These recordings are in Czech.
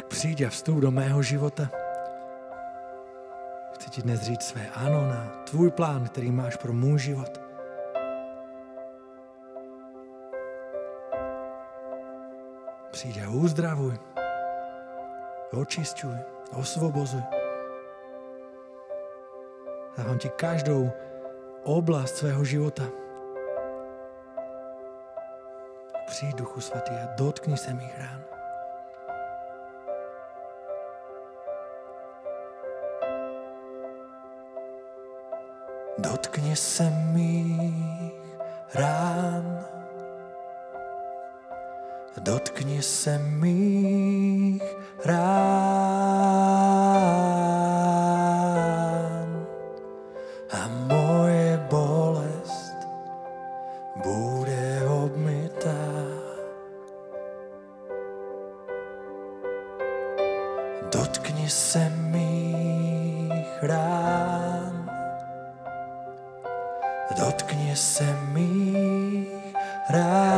Přijď a vstup do mého života. Chci ti dnes říct své ano na tvůj plán, který máš pro můj život. Přijď a uzdravuj, očišťuj, osvobozuj. Dávám ti každou oblast svého života. Přijď, Duchu Svatý, a dotkni se mých rán. Dotkni se mých rán. Dotkni se mých rán a moje bolest bude obmytá. Dotkni se mých rán. Dotkni se mých rán.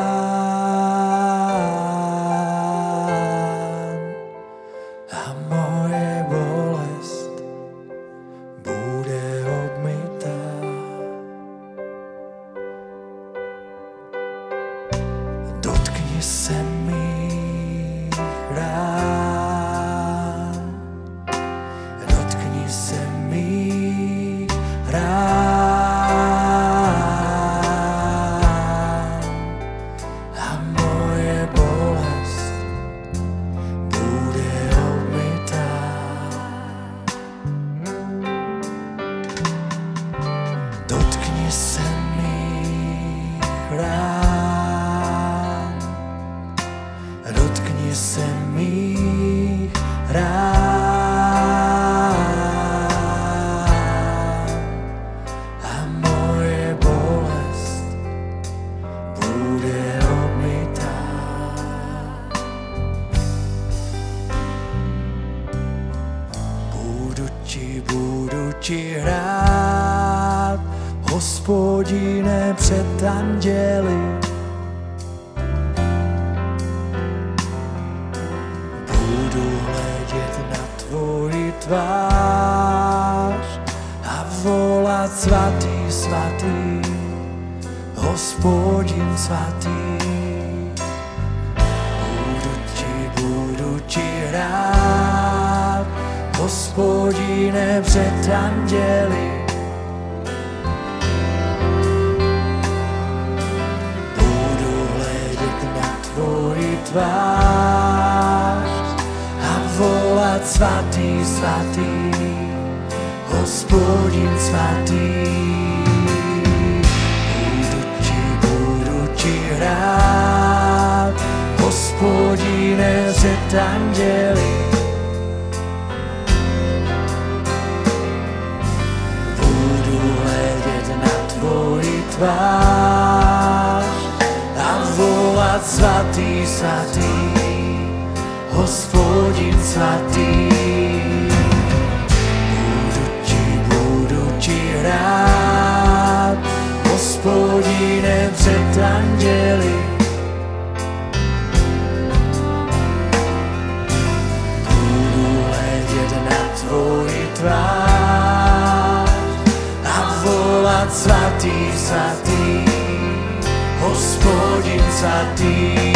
Hospodine, před anděli. Budu hledět na tvoji tvář a volat svatý, svatý, Hospodin svatý. Budu ti rád, Hospodine, před anděli. Tvář a volat svatý, svatý, Hospodin svatý. Budu ti rád, Hospodine, před anděli. Budu hledět na tvoji tvář a volat svatý, svatý, Hospodin svatý. Budu ti rád, Hospodine, před anděli. Budu hledět na tvoji tvář a volat svatý, svatý, Hospodin svatý.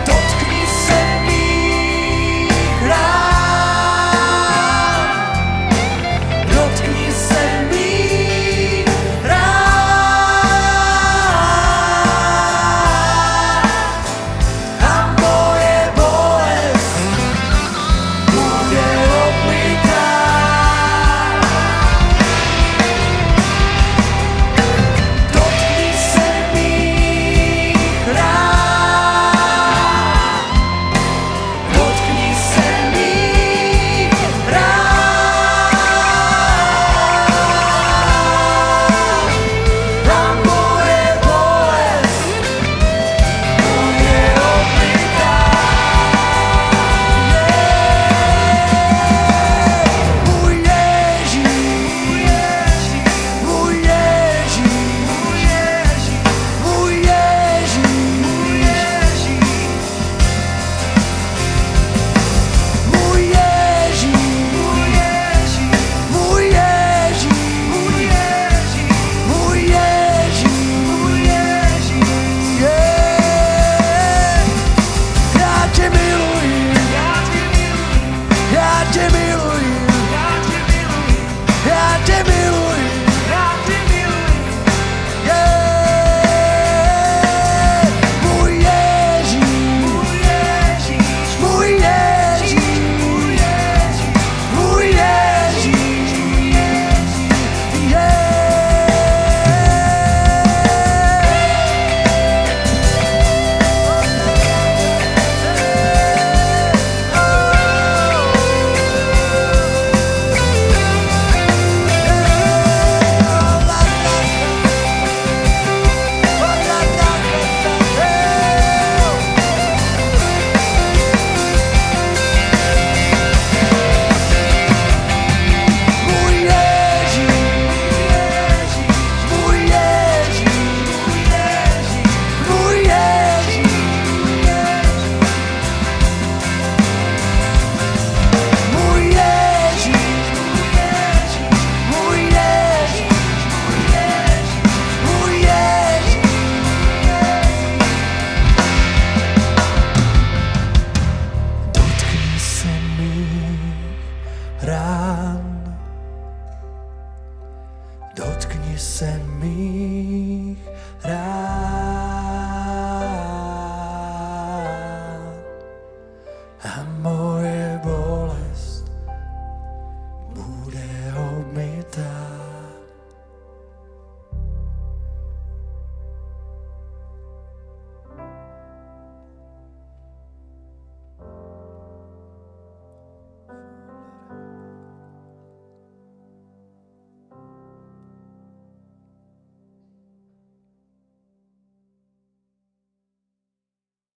Dotkni se mých rán. Pán, dotkni se mých